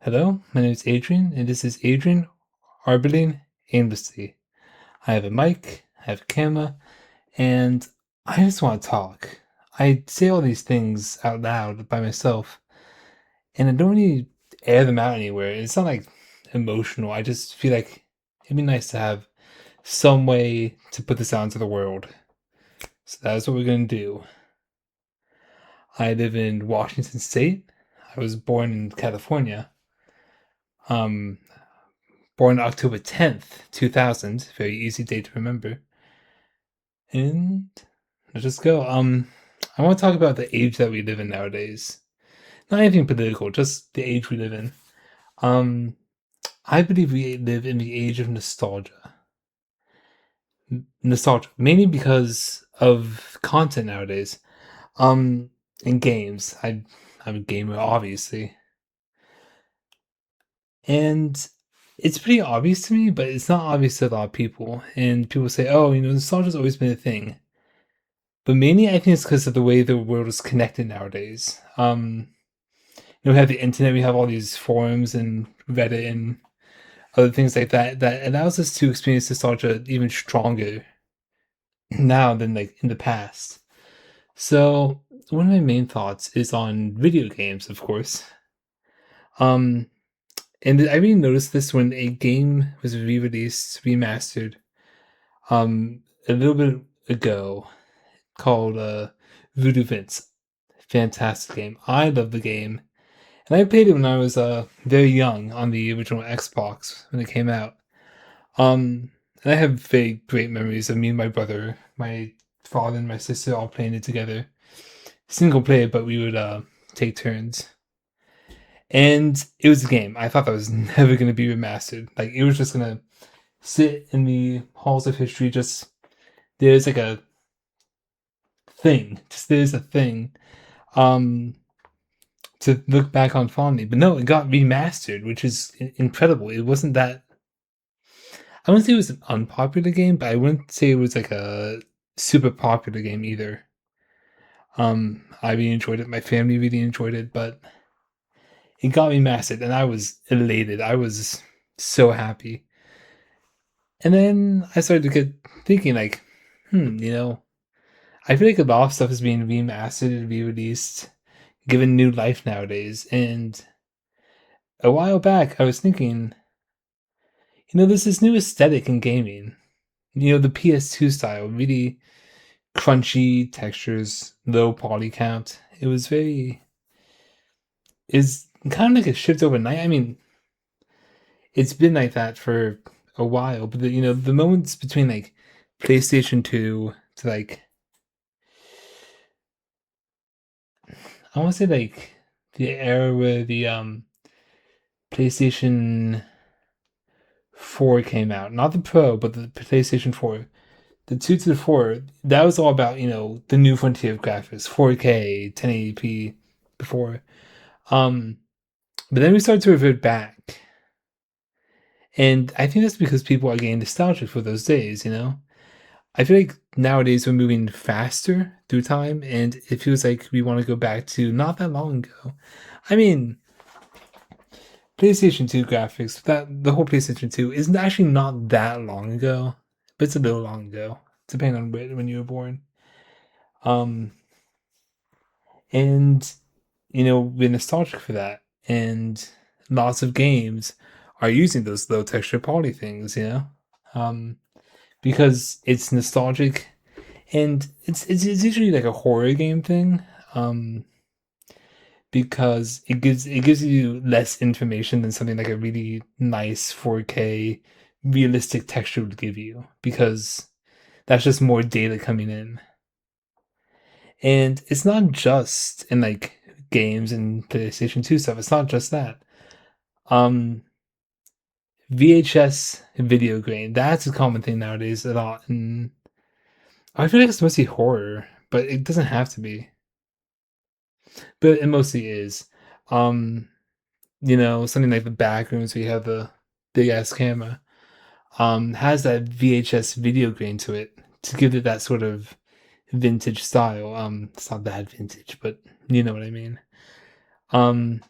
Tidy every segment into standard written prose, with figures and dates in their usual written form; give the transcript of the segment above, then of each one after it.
Hello, my name is Adrian, and this is Adrian Arbling Aimlessly. I have a mic, I have a camera, and I just want to talk. I say all these things out loud by myself, and I don't really air them out anywhere. It's not like emotional. I just feel like it'd be nice to have some way to put this out into the world. So that's what we're gonna do. I live in Washington State. I was born in California. Um, Born October 10th, 2000. Very easy date to remember. And let's just go. I want to talk about the age that we live in nowadays. Not anything political, just the age we live in. Um, I believe we live in the age of nostalgia. Nostalgia, mainly because of content nowadays. Um, in games, I'm a gamer, obviously, and it's pretty obvious to me, but it's not obvious to a lot of people. And people say, "Oh, nostalgia's always been a thing." But mainly, I think it's because of the way the world is connected nowadays. We have the internet, we have all these forums and Reddit and other things like that that allows us to experience nostalgia even stronger now than like in the past. So one of my main thoughts is on video games, of course. Um, and I really noticed this when a game was re-released, remastered, a little bit ago called Voodoo Vince. Fantastic game. I love the game. And I played it when I was very young on the original Xbox when it came out. And I have very great memories of me and my brother, my father and my sister all playing it together. Single player, but we would take turns. And it was a game. I thought that was never gonna be remastered. Like it was just gonna sit in the halls of history, just there's like a thing. Just there's a thing. Um to look back on fondly. But no, it got remastered, which is incredible. It wasn't that. I wouldn't say it was an unpopular game, but I wouldn't say it was like a super popular game either. I really enjoyed it. My family really enjoyed it, but it got remastered, and I was elated. I was so happy. And then I started to get thinking, like, I feel like a lot of stuff is being remastered and re-released, given new life nowadays. And a while back, I was thinking, there's this new aesthetic in gaming. The PS2 style, really crunchy textures, low poly count. It was very is kind of like a shift overnight. I mean, it's been like that for a while, but the moments between like PlayStation 2 to like I want to say like the era where the PlayStation 4 came out, not the Pro, but the PlayStation 4. The 2 to the 4, that was all about, the new frontier of graphics, 4K, 1080p before. Um, but then we started to revert back. And I think that's because people are getting nostalgic for those days. I feel like nowadays we're moving faster through time, and it feels like we want to go back to not that long ago. I mean, PlayStation 2 graphics, the whole PlayStation 2 isn't actually not that long ago, but it's a little long ago, depending on when you were born. Um, and we're nostalgic for that, and lots of games are using those low texture poly things. Um, because it's nostalgic, and it's usually like a horror game thing. Um, because it gives you less information than something like a really nice 4K realistic texture would give you, because that's just more data coming in. And it's not just in like games and PlayStation 2 stuff. It's not just that. Um, VHS video game, that's a common thing nowadays a lot. And I feel like it's mostly horror, but it doesn't have to be. But it mostly is. Um, something like the back rooms where you have the big ass camera, has that VHS video grain to it to give it that sort of vintage style. It's not that vintage, but you know what I mean. Um,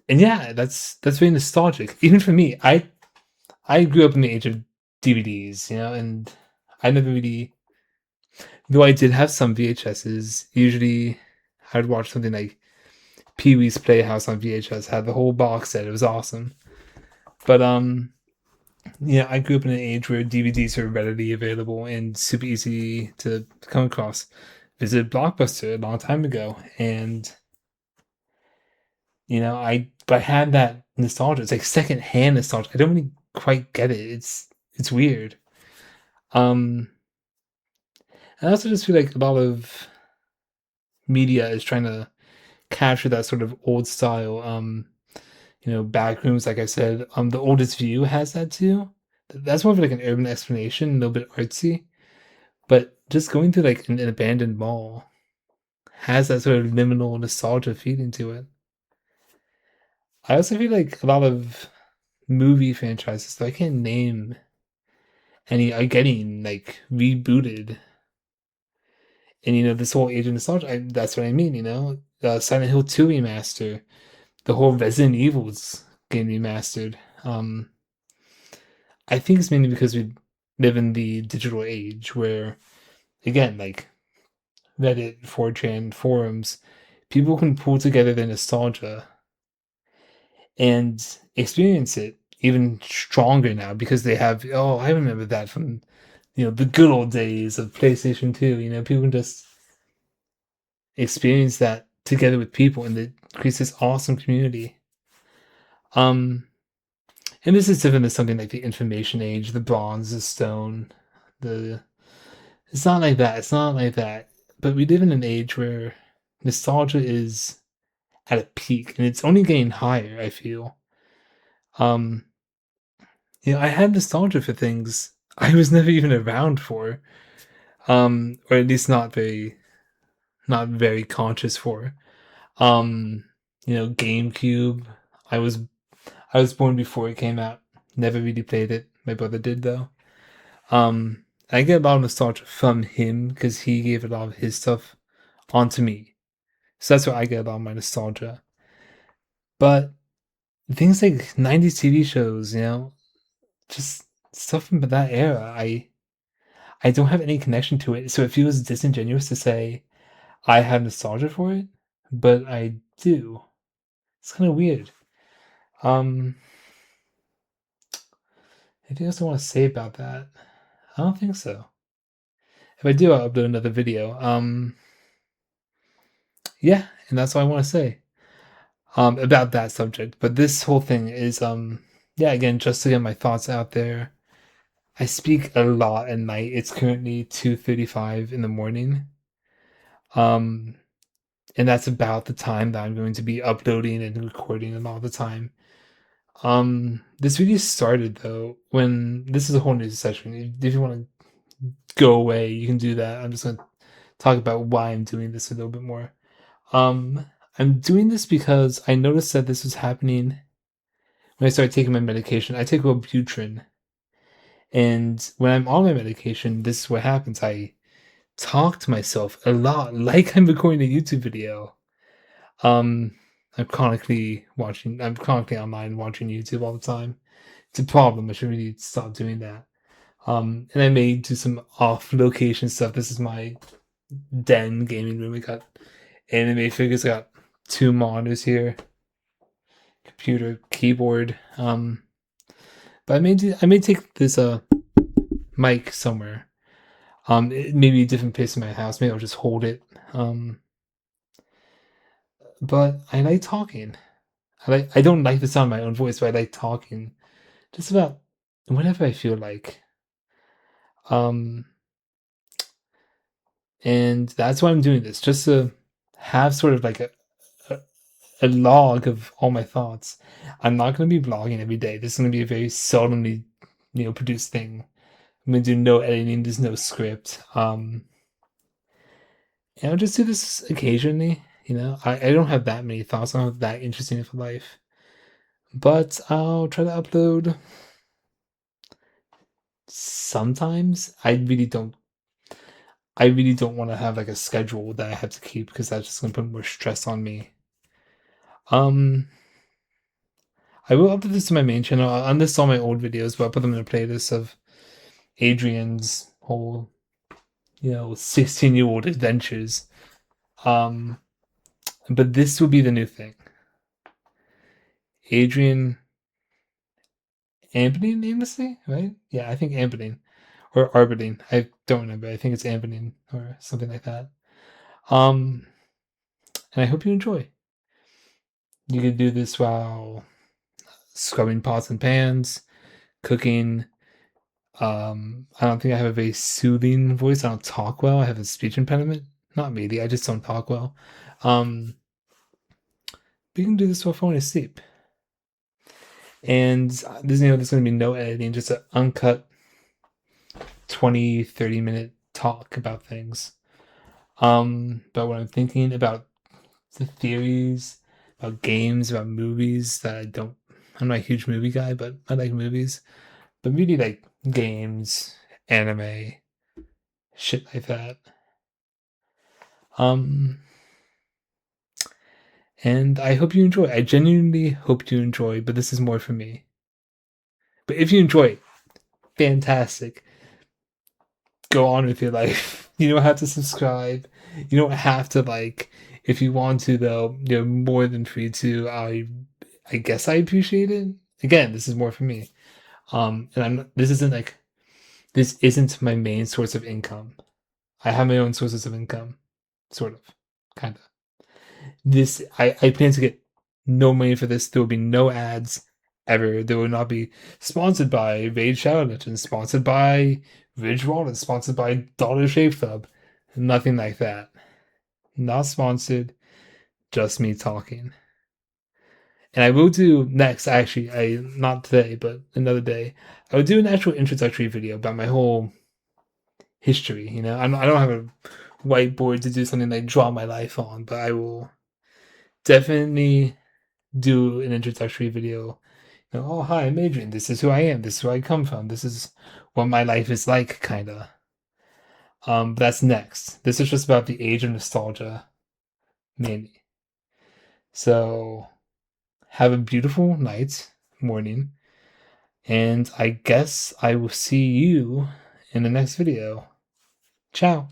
And yeah, that's very nostalgic. Even for me, I grew up in the age of DVDs, you know, and I never really, though I did have some VHSs. Usually, I'd watch something like Pee Wee's Playhouse on VHS. Had the whole box set. It was awesome. But yeah, I grew up in an age where DVDs were readily available and super easy to come across. Visited Blockbuster a long time ago, and you know, I had that nostalgia. It's like secondhand nostalgia. I don't really quite get it. It's weird. Um, and I also just feel like a lot of media is trying to capture that sort of old style. You know, back rooms, like I said. The Oldest View has that too. That's more of like an urban explanation, a little bit artsy. But just going through like an abandoned mall has that sort of liminal nostalgia feeling to it. I also feel like a lot of movie franchises, though I can't name any, are getting like rebooted. And you know, this whole age of nostalgia, that's what I mean, you know? Silent Hill 2 remaster, the whole Resident Evil's getting remastered. I think it's mainly because we live in the digital age where, again, like Reddit, 4chan, forums, people can pull together their nostalgia and experience it even stronger now because they have, oh, I remember that from, you know, the good old days of PlayStation 2. You know, people can just experience that together with people and it creates this awesome community. Um, and this is different than something like the information age, the bronze, the stone, the it's not like that. It's not like that. But we live in an age where nostalgia is at a peak and it's only getting higher, I feel. Um, you know, I had nostalgia for things I was never even around for. Or at least not very conscious for. Um, you know, GameCube. I was I was born before it came out. Never really played it. My brother did though. I get a lot of nostalgia from him because he gave a lot of his stuff onto me. So that's where I get a lot of my nostalgia. But things like 90s TV shows, you know, just stuff from that era, I don't have any connection to it. So it feels disingenuous to say I have nostalgia for it, but I do. It's kind of weird. Um, Anything else I want to say about that? I don't think so. If I do, I'll upload another video. Yeah, and that's all I want to say. About that subject. But this whole thing is, yeah, again, just to get my thoughts out there. I speak a lot at night. It's currently 2:35 in the morning. Um, and that's about the time that I'm going to be uploading and recording and all the time. This video started though when this is a whole new session. If you want to go away, you can do that. I'm just gonna talk about why I'm doing this a little bit more. Um, I'm doing this because I noticed that this was happening when I started taking my medication. I take Wellbutrin, and when I'm on my medication, this is what happens. I talk to myself a lot, like I'm recording a YouTube video. Um, I'm chronically online watching YouTube all the time. It's a problem. I should really stop doing that. And I may do some off location stuff. This is my den gaming room. We got anime figures. I got two monitors here, computer, keyboard. But I may take this mic somewhere. It may be a different place in my house. Maybe I'll just hold it. Um, but I like talking. I don't like the sound of my own voice, but I like talking just about whenever I feel like. Um, and that's why I'm doing this, just to have sort of like a, a log of all my thoughts. I'm not going to be vlogging every day. This is going to be a very seldomly, you know, produced thing. I'm going to do no editing. There's no script. And I'll just do this occasionally. You know, I don't have that many thoughts. I don't have that interesting of a life. But I'll try to upload sometimes. I really don't want to have like a schedule that I have to keep because that's just gonna put more stress on me. Um I will upload this to my main channel. I'll unlist all my old videos, but I'll put them in a playlist of Adrian's whole, 16-year-old adventures. But this will be the new thing. Adrian Arbling, Aimlessly, right? Yeah, I think Arbling or Arbling. I don't remember. I think it's Arbling or something like that. And I hope you enjoy. You can do this while scrubbing pots and pans, cooking. I don't think I have a very soothing voice. I don't talk well. I have a speech impediment. Not maybe. I just don't talk well. But you can do this while falling asleep. And there's going to be no editing, just an uncut 20, 30-minute talk about things. About what I'm thinking, about the theories, about games, about movies that I'm not a huge movie guy, but I like movies. But really like games, anime, shit like that. And I hope you enjoy. I genuinely hope you enjoy, but this is more for me. But if you enjoy, fantastic. Go on with your life. You don't have to subscribe. You don't have to like. If you want to, though, you're more than free to. I guess I appreciate it. Again, this is more for me. And this isn't my main source of income. I have my own sources of income, sort of, kind of. I plan to get no money for this. There will be no ads ever. There will not be sponsored by Raid Shadow Legends, sponsored by Ridge Wallet, sponsored by Dollar Shave Club. Nothing like that. Not sponsored, just me talking. And I will do next, actually, not today, but another day, I will do an actual introductory video about my whole history. I don't have a whiteboard to do something like draw my life on, but I will definitely do an introductory video. Oh, hi, I'm Adrian. This is who I am. This is where I come from. This is what my life is like, kind of. But that's next. This is just about the age of nostalgia, mainly. So, have a beautiful night, morning, and I guess I will see you in the next video. Ciao.